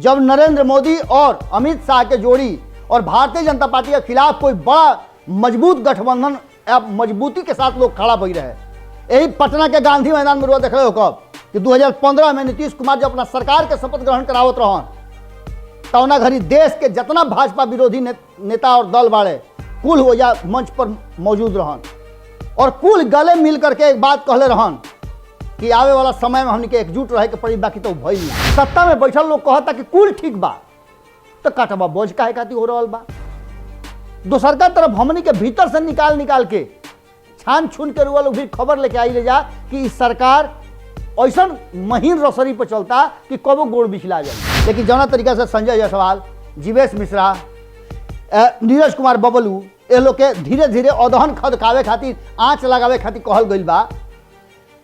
जब नरेंद्र मोदी और अमित शाह के जोड़ी और भारतीय जनता पार्टी के खिलाफ कोई बड़ा मजबूत गठबंधन या मजबूती के साथ लोग खड़ा भई रहे। यही पटना के गांधी मैदान में देख रहे हो कब कि 2015 में नीतीश कुमार जब अपना सरकार के शपथ ग्रहण करावत रहन तौना घड़ी देश के जितना भाजपा विरोधी नेता और दल बाड़े कुल हो जा मंच पर मौजूद रहन और कुल गले मिल करके एक बात कहले रहन कि आवे वाला समय में हमने एकजुट रहे के पड़ी, बाकी तो भइल ना। सत्ता में बैठल लोग कहता कि कुल ठीक बा तो कटवा बोझ काहे खातिर हो रहा बा। दोसर का तरफ हमनी के भीतर से निकाल के छान छुन के रुआ लोग भी खबर लेके आई ले जा कि इस सरकार ऐसा महीन रसरी पर चलता कि कबो गोड़ बिछला जाए। लेकिन जौना तरीका से संजय जायसवाल, जीवेश मिश्रा, नीरज कुमार बबलू ये लोग के धीरे धीरे अदहन खदकावे खातिर, आँच लगावे खातिर कहल गई बा,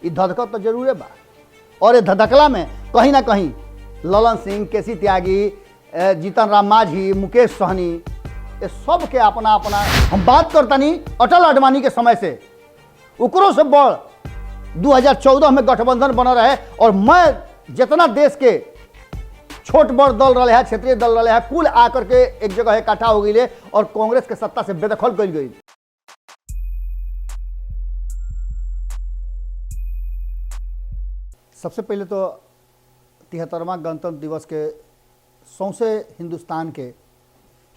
ये धधकत तो जरूरे बा। और ये धधकला में कहीं ना कहीं ललन सिंह, केसी त्यागी, जीतन राम मांझी, मुकेश सहनी, ये सब के अपना अपना हम बात करतानी अटल अडवाणी के समय से उकरों से बड़ 2014 में गठबंधन बना रहे और मैं जितना देश के छोट बड़ दल रहे हैं, क्षेत्रीय दल रहे हैं, कुल आकर के एक जगह इकट्ठा हो गई और कांग्रेस के सत्ता से बेदखल कर गई। सबसे पहले तो 73वां गणतंत्र दिवस के सौंसे हिंदुस्तान के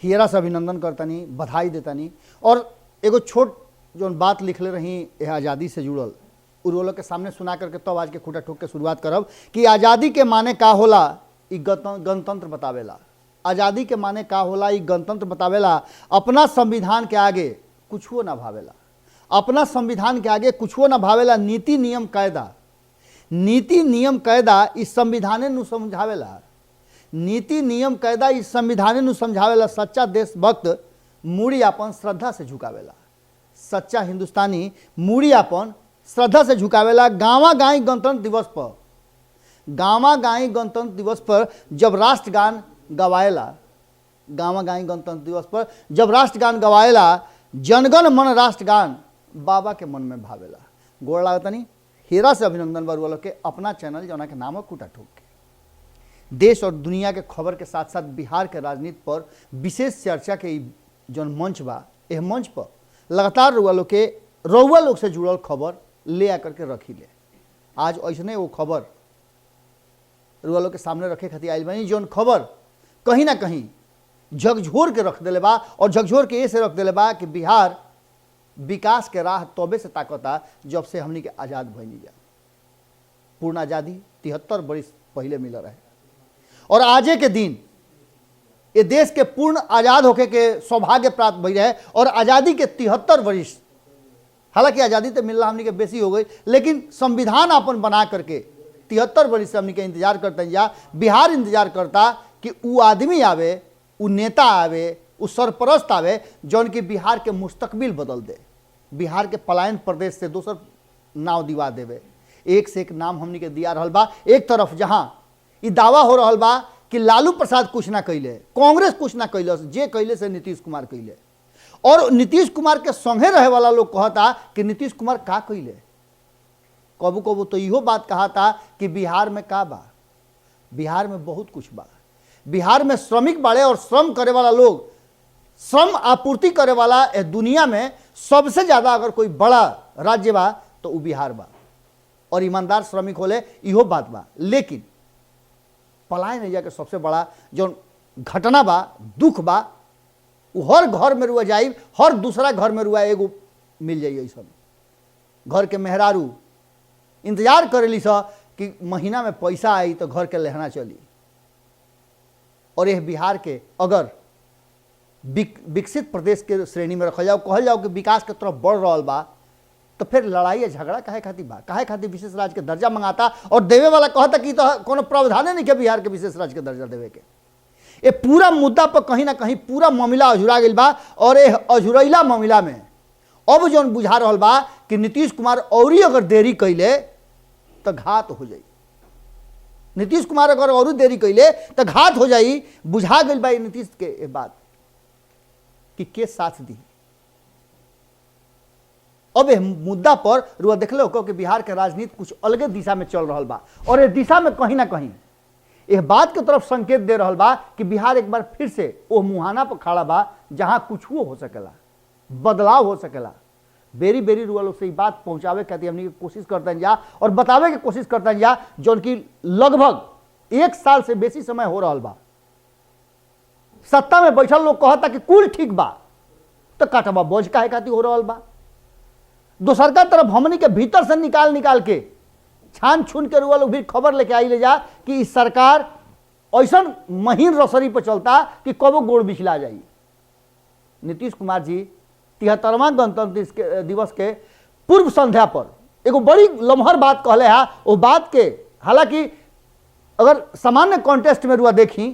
हियरा से अभिनंदन करतानी, बधाई देतानी। और एगो छोट जो बात लिखले रही यह आज़ादी से जुड़ल उर्वलों के सामने सुना करके तब आज के खूटा ठोक के शुरुआत करब कि आज़ादी के माने का होला ई गणतंत्र बतावेला। आज़ादी के माने का होला ई गणतंत्र बतावेला। अपना संविधान के आगे कुछो ना भावेला, अपना संविधान के आगे कुछो ना भावेला। नीति नियम कायदा, नीति नियम कायदा इस संविधाने नु समझावेला। नीति नियम कायदा इस संविधाने नु समझावेला। सच्चा देशभक्त मूड़ी अपन श्रद्धा से झुकावेला। सच्चा हिंदुस्तानी मूड़ी अपन श्रद्धा से झुकावेला। गाँवा गाई गणतंत्र दिवस पर, गाँवा गाई गणतंत्र दिवस पर जब राष्ट्रगान गवाएला, गाँवा गाई गणतंत्र दिवस पर जब राष्ट्रगान गवाएला, जनगण मन राष्ट्रगान बाबा के मन में भावेला। गोड़ लागतनी हीरा से अभिनंदन बरुआ के अपना चैनल जना के नाम कूटा ठोक के देश और दुनिया के खबर के साथ साथ बिहार के राजनीति पर विशेष चर्चा के जौन मंच बा, यह मंच पर लगातार रउआ लोग से जुड़ल खबर ले आकर के रखी ले। आज ऐसने वो खबर रउआ लोग के सामने रखे खातिर आइल बानी जौन खबर कहीं ना कहीं झकझोर के रख दिले बा। और झकझोर के ऐसे रख दिले बा कि बिहार विकास के राह तबे से ताकता जब से हमनी के आज़ाद भइनी जा। पूर्ण आज़ादी 73 बरिस पहले मिल रहे और आजे के दिन ये देश के पूर्ण आज़ाद होके के सौभाग्य प्राप्त भई रहे। और आज़ादी के 73 वर्ष, हालांकि आज़ादी तो मिलना हमनी के बेसी हो गई, लेकिन संविधान अपन बना करके 73 वर्ष से हमनी के इंतजार करते हैं। या बिहार इंतजार करता कि वो आदमी आवे, वो नेता आवे, वो सरपरस्त आवे जौन कि बिहार के मुस्तकबिल बदल दे, बिहार के पलायन प्रदेश से दोसर नाव दिवा देवे। एक से एक नाम हमनी के दिया रहल बा। एक तरफ जहां ये दावा हो रहल बा कि लालू प्रसाद कुछ ना कैले, कांग्रेस कुछ ना कैले, जे कैले से नीतीश कुमार कैले। और नीतीश कुमार के संगे रहे वाला लोग कहता कि नीतीश कुमार का कैले। कबू कबू तो इहो बात कहा था कि बिहार में का बा, बिहार में बहुत कुछ बा। बिहार में श्रमिक बाड़े और श्रम करे वाला लोग, श्रम आपूर्ति करे वाला दुनिया में सबसे ज्यादा अगर कोई बड़ा राज्य बा तो वो बिहार बा। और ईमानदार श्रमिक होले, इहो बात बा। लेकिन पलायन एरिया के सबसे बड़ा जो घटना बा, दुख बा, वो हर घर में रुआ जाई, हर दूसरा घर में रुआ एगो मिल जाइए। ऐसा घर के मेहरारू इंतजार करेली सा कि महीना में पैसा आई तो घर के लहना चली। और यह बिहार के अगर विकसित प्रदेश के श्रेणी में रखल जाओ, कहल जाओ कि विकास के तरफ बढ़ रहा बा, तो फिर लड़ाई या झगड़ा काहे खातिर बा, काहे खातिर विशेष राज्य के दर्जा मंगाता। और देवे वाला कहता कि तो कोनो प्रावधान नहीं के बिहार के विशेष राज्य के दर्जा देवे के। ये पूरा मुद्दा पर कहीं ना कहीं पूरा मामला अझुरा गई बा। और ये अझुरैला मामला में अब जो बुझा रहा बा कि नीतीश कुमार और अगर देरी कैले तो घात हो जाई। नीतीश कुमार अगर और देरी कैले तो घात हो जाई। बुझा गई बा नीतीश के बात कि साथ दी। अब यह मुद्दा पर रुआ देख लो कि बिहार के राजनीति कुछ अलग दिशा में चल रहा बा। और ये दिशा में कहीं ना कहीं यह बात की तरफ संकेत दे रहा बा कि बिहार एक बार फिर से वो मुहाना पर खड़ा बा जहां कुछ हो सकेला, बदलाव हो सकेला। बेरी बेरी रुआ लोग से ये बात पहुंचावे कहती हमने कोशिश करते जा और बतावे की कोशिश करते जा जो उनकी लगभग 1 साल से बेसी समय हो रहा बा। सत्ता में बैठल लोग कहता कि कुल ठीक बा तो काटवा बोझ काहे खातिर हो रहा बा। दोसर का तरफ हमनी के भीतर से निकाल के छान छुन के रुआ लोग भी खबर लेके आई ले जा कि इस सरकार ऐसा महीन रसरी पर चलता कि कबो गोड़ बिछला जाई। नीतीश कुमार जी 73वां गणतंत्र दिवस के पूर्व संध्या पर एगो बड़ी लम्हर बात कहले है। वो बात के हालांकि अगर सामान्य कॉन्टेस्ट में रुआ देखी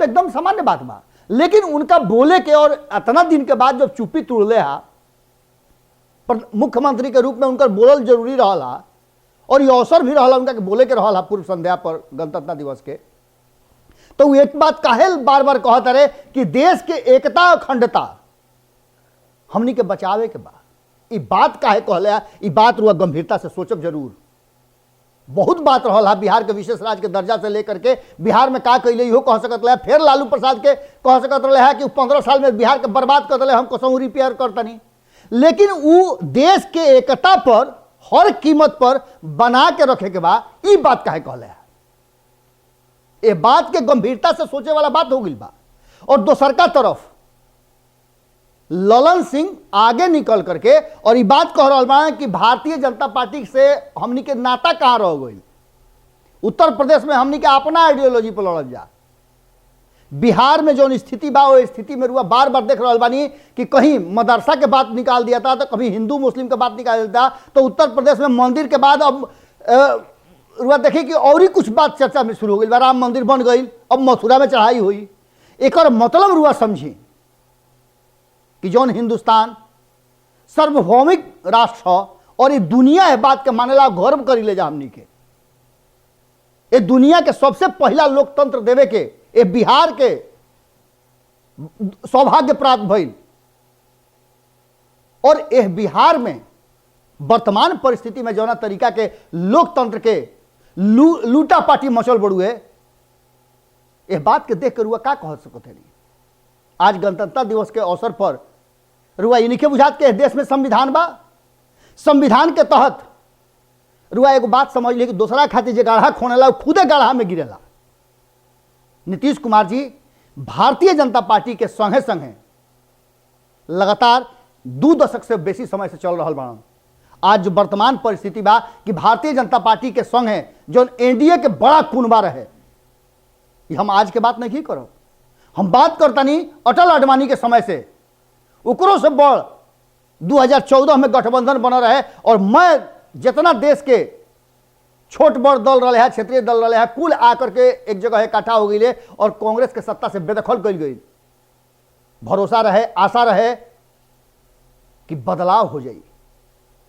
तो एकदम सामान्य बात बा, लेकिन उनका बोले के और इतना दिन के बाद जब चुप्पी तोड़ले है, पर मुख्यमंत्री के रूप में उनका बोलल जरूरी रहा और ये अवसर भी रहा उनका बोले के रहा पूर्व संध्या पर गणतंत्र दिवस के, तो वो एक बात काहे बार बार कहता रहे कि देश के एकता अखंडता हमनी के बचावे के बा। ये बात काहे कहले, ये बात रुआ गंभीरता से सोचब जरूर। बहुत बात रहा बिहार के विशेष राज्य के दर्जा से लेकर के बिहार में का कैले इहो कह सकत रहे, फिर लालू प्रसाद के कह सकत रहे है कि 15 साल में बिहार के बर्बाद कर दिले, हम कसम रिपेयर करतनी। लेकिन वो देश के एकता पर हर कीमत पर बना के रखे के बा, ये बात काहे कहले है। ये बात के गंभीरता से सोचे वाला बात हो गई बा। और दोसर का तरफ ललन सिंह आगे निकल करके और ये बात कह रहा बा कि भारतीय जनता पार्टी से हमनी के नाता कहां रह गई। उत्तर प्रदेश में हमनी के अपना आइडियोलॉजी पर लड़ल जा, बिहार में जो स्थिति बा वो स्थिति में रुआ बार बार देख रहा बानी कि कहीं मदरसा के बात निकाल दिया था तो कभी हिंदू मुस्लिम के बात निकाल दिया था, तो उत्तर प्रदेश में मंदिर के बाद अब रुआ देखिए कि और ही कुछ बात चर्चा में शुरू हो गई। राम मंदिर बन गई, अब मथुरा में चढ़ाई हुई। एक और मतलब रुआ समझी कि जौन हिंदुस्तान सार्वभौमिक राष्ट्र और ये दुनिया है बात के मानेला गर्व करी ले जा हमनी के, ये दुनिया के सबसे पहला लोकतंत्र देवे के ये बिहार के सौभाग्य प्राप्त भइल। और यह बिहार में वर्तमान परिस्थिति में जौना तरीका के लोकतंत्र के लूटा पाटी मचल बड़ुए, यह बात के देख कर रुआ का कह सकते नहीं। आज गणतंत्र दिवस के अवसर पर रुआ इनके बुझात के देश में संविधान बा, संविधान के तहत रुआ एगो बात समझ ली कि दूसरा खातिर जो गाढ़ा खोनेला खुदे गाढ़ा में गिरेला। नीतीश कुमार जी भारतीय जनता पार्टी के संगे संगे लगातार 2 दशक से बेसी समय से चल रहा बा। आज जो वर्तमान परिस्थिति बा कि भारतीय जनता पार्टी के संगे जो एनडीए के बड़ा कुनबा रहे, ये हम आज के बात नहीं करो, हम बात करता नहीं अटल अडवाणी के समय से, उकरों से बड़ 2014 में गठबंधन बना रहे। और मैं जितना देश के छोट बड़ दल रहे हैं, क्षेत्रीय दल रहे हैं, कुल आकर के एक जगह इकट्ठा हो गई और कांग्रेस के सत्ता से बेदखल कर गई। भरोसा रहे, आशा रहे कि बदलाव हो जाए।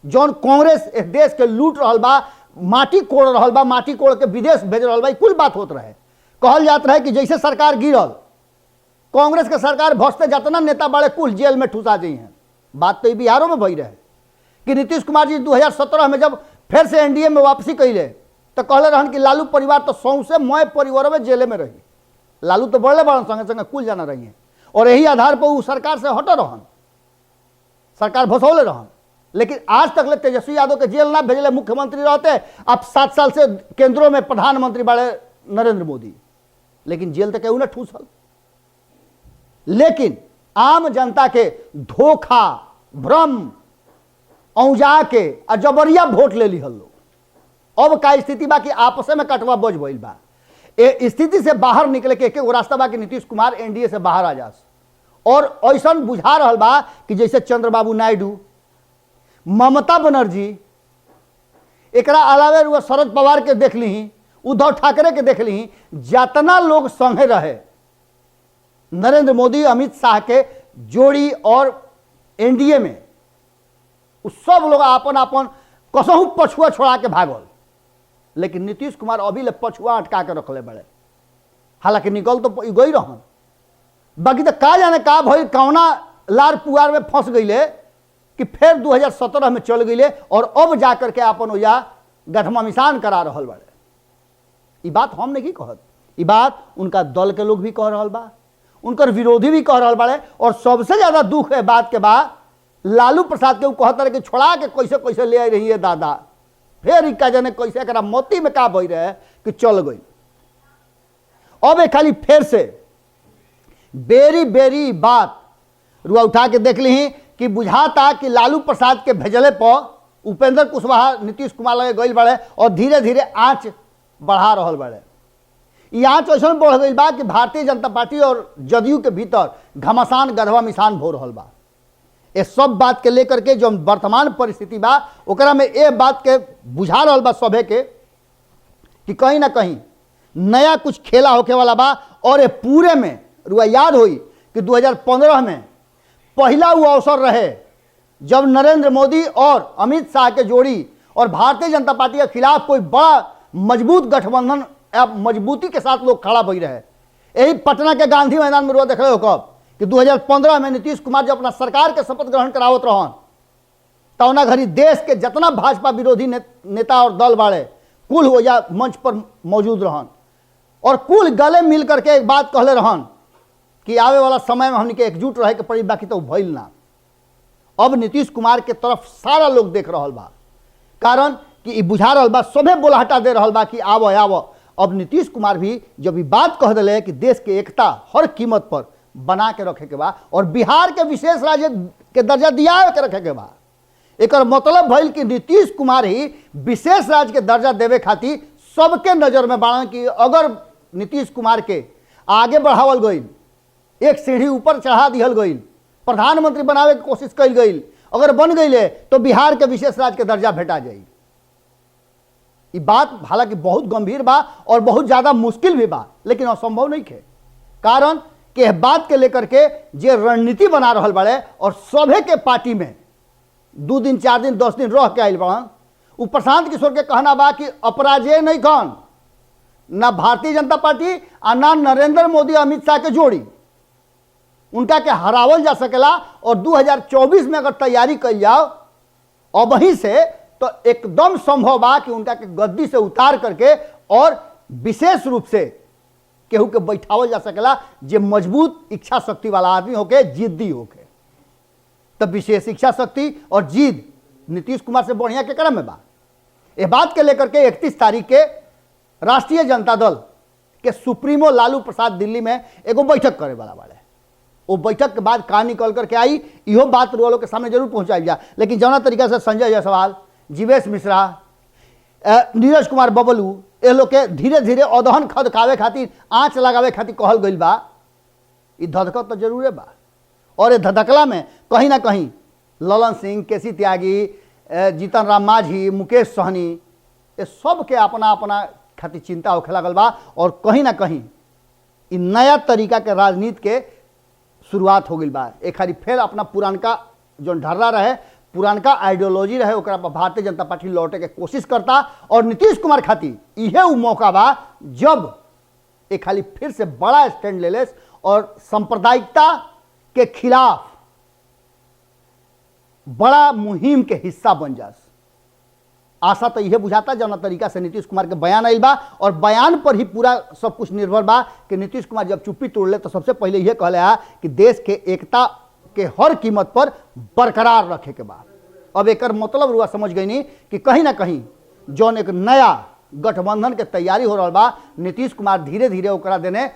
जौन कांग्रेस इस देश के लूट रहा बा, माटी कोड़ रहा बा, माटी कोड़ के विदेश भेज रहा बा, कुल बात होत रहे। कहल जात रहे कि जैसे सरकार गिरल, कांग्रेस के सरकार भसते जितना नेता बड़े कुल जेल में ठुसा जाई हैं। बात तो बिहारों में भई रहे कि नीतीश कुमार जी 2017 में जब फिर से एनडीए में वापसी कैले तो कहले रहन कि लालू परिवार तो सौंसे मय परिवार में जेले में रही। लालू तो बढ़ले बड़न, संगे संगे कुल जाना रही है और यही आधार पर वो सरकार से हट रहन, सरकार भसौले रहन। लेकिन आज तक ले तेजस्वी यादव के जेल ना भेजले, मुख्यमंत्री रहते। अब 7 साल से केंद्रों में प्रधानमंत्री बड़े नरेंद्र मोदी, लेकिन जेल तक केहू ना ठूसल। लेकिन आम जनता के धोखा, भ्रम, औजा के जबरिया वोट ले ली लोग। अब का स्थिति बा कि आपस में कटवा बोझ भइल बा। ए स्थिति से बाहर निकले के एक रास्ता बा कि नीतीश कुमार एनडीए से बाहर आ जास। और ऐसा बुझा रहा बा कि जैसे चंद्रबाबू नायडू, ममता बनर्जी, एकरा अलावे रुआ शरद पवार के देख ली, उद्धव ठाकरे के देख ली, जितना लोग संगे रहे नरेंद्र मोदी अमित शाह के जोड़ी और एनडीए में, उस सब लोग अपन अपन कसहू पछुआ छोड़ा के भागल। लेकिन नीतीश कुमार अभी ले पछुआ अटका के रखले बड़े। हालांकि निकल तो गई रहन, बाकी तो का जाने का भाई कौना लार पुआर में फंस गईले कि फिर 2017 में चल गईले और अब जाकर के अपन ओया गठमामिसान करा रहल बड़े। ई बात हम नहीं कहत, ई बात उनका दल के लोग भी कह रहा बा, उनकर विरोधी भी कह रहा बाड़े। और सबसे ज्यादा दुख है बात के बाद लालू प्रसाद के कहत रहे कि छोड़ा के कैसे कैसे ले आई रही है दादा, फिर इक्का जने कैसे एकरा मोती में का बही रहे कि चल गई। अब एक खाली फिर से बेरी बेरी बात रुआ उठा के देख ली कि बुझाता कि लालू प्रसाद के भेजले पर उपेंद्र कुशवाहा नीतीश कुमार लगे गई बड़े और धीरे धीरे आँच बढ़ा रहा बड़े। ये आँच ऐसा बढ़ गई बा कि भारतीय जनता पार्टी और जदयू के भीतर घमासान गधवा मिसान हो रहा बा। ये सब बात के लेकर के जो वर्तमान परिस्थिति बा ओकरा में ये बात के बुझा रहा बा सभे के कि कहीं ना कहीं नया कुछ खेला होके वाला बा। और ये पूरे में रुआ याद होई कि 2015 में पहला वो अवसर रहे जब नरेंद्र मोदी और अमित शाह के जोड़ी और भारतीय जनता पार्टी के खिलाफ कोई बड़ा मजबूत गठबंधन या मजबूती के साथ लोग खड़ा भई रहे। यही पटना के गांधी मैदान में रुआ देख रहे हो कब कि 2015 में नीतीश कुमार जब अपना सरकार के शपथ ग्रहण करावत रहन तौना घड़ी देश के जितना भाजपा विरोधी नेता और दल बाड़े कुल हो या मंच पर मौजूद रहन और कुल गले मिल करके एक बात कहले रहन कि आवे वाला समय में हमने के एकजुट रहे के पड़ी, बाकी तो भइल ना। अब नीतीश कुमार के तरफ सारा लोग देख रहा बा, कारण कि ई बुझा रहा बा, सभे बोलहटा दे रहा बा कि आवो आवो। अब नीतीश कुमार भी जब ये बात कह दिले कि देश के एकता हर कीमत पर बना के रखे के बा और बिहार के विशेष राज्य के दर्जा दिया के रखे के बा, एक मतलब भइल कि नीतीश कुमार ही विशेष राज्य के दर्जा देवे खातिर सबके नजर में बाड़न कि अगर नीतीश कुमार के आगे बढ़ावल गई, एक सीढ़ी ऊपर चढ़ा दिहल गई, प्रधानमंत्री बनावे की कोशिश कल गई, अगर बन गई तो बिहार के विशेष राज्य के दर्जा भेटा जाई। ये बात हालांकि बहुत गंभीर बा और बहुत ज्यादा मुश्किल भी बा, लेकिन असंभव नहीं है। कारण कि बात के लेकर के जे रणनीति बना रहा बड़े और सभे के पार्टी में 2 दिन 4 दिन 10 दिन रह के आयल बड़न, वो प्रशांत किशोर के कहना बा कि अपराजय नहीं कौन ना भारतीय जनता पार्टी और ना नरेंद्र मोदी अमित शाह के जोड़ी, उनका के हरावल जा सकेला। और 2024 में अगर तैयारी कल जाओ और वहीं से तो एकदम संभव बा कि उनका के गद्दी से उतार करके और विशेष रूप से केहू के बैठावल जा सकेला जे मजबूत इच्छा शक्ति वाला आदमी होके, जिद्दी होके। तब विशेष इच्छा शक्ति और जिद नीतीश कुमार से बढ़िया के क्रम में बा। ये बात के लेकर के 31 तारीख के राष्ट्रीय जनता दल के सुप्रीमो लालू प्रसाद दिल्ली में एगो बैठक करे वाला बाड़े। वो बैठक के बाद का निकल करके आई इहो बात वालों के सामने जरूर पहुंचाई जा। लेकिन जौना तरीका से संजय जायसवाल, जीवेश मिश्रा, नीरज कुमार बबलू ये लोग के धीरे धीरे अदहन खदकावे खातिर, आँच लगावे खातिर कहल गई बा, ये धधकत तो जरूरे बा। और ये धधकला में कहीं ना कहीं ललन सिंह, केसी त्यागी, जीतन राम मांझी, मुकेश सहनी ये सब के अपना अपना खातिर चिंता होखे लागल बा। और कहीं ना कहीं इ नया तरीका के राजनीति के शुरुआत हो गई बा। एक खाली फिर अपना पुरानका जो ढर्रा रहे, पुरानका आइडियोलॉजी रहे, ओकरा पर भारतीय जनता पार्टी लौटे के कोशिश करता। और नीतीश कुमार खातिर इहे उ मौका बा जब एक खाली फिर से बड़ा स्टैंड ले लेस और सांप्रदायिकता के खिलाफ बड़ा मुहिम के हिस्सा बन जास। आशा तो यह बुझाता जौना तरीका से नीतीश कुमार के बयान आइल बा और बयान पर ही पूरा सब कुछ निर्भर बा कि नीतीश कुमार जब चुप्पी तोड़ ले तो सबसे पहले यह कहले है कि देश के एकता के हर कीमत पर बरकरार रखे के बा। अब एक मतलब रुआ समझ गई नहीं कि कहीं ना कहीं जौन एक नया गठबंधन के तैयारी हो रहा बा, नीतीश कुमार धीरे धीरे ओकरा देने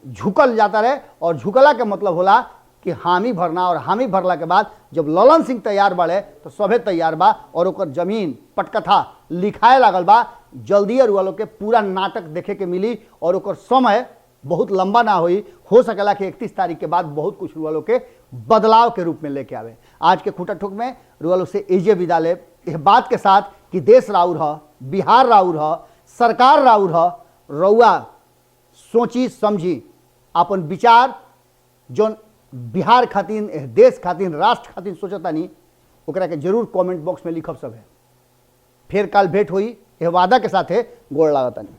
झुकल जाता रहे। और झुकला के मतलब होला कि हामी भरना, और हामी भरला के बाद जब ललन सिंह तैयार बाड़े तो सभे तैयार बा और ओकर जमीन पटकथा लिखाए लागल बा। जल्दी रुआ के पूरा नाटक देखे के मिली और ओकर समय बहुत लंबा ना होई, हो सकेला कि 31 तारीख के बाद बहुत कुछ रुआ के बदलाव के रूप में लेके आवे। आज के खूटा ठुक में रुआ से एजे विदा ले इस बात के साथ कि देश राउर ह, बिहार राउर ह, सरकार राउर ह, रउआ सोची समझी अपन विचार जो बिहार खातिर, देश खातिर, राष्ट्र खातिर सोचतानी ओकरा के जरूर कमेंट बॉक्स में लिखब सब है। फिर काल भेंट हुई यह वादा के साथ है। गोड़ लागतानी।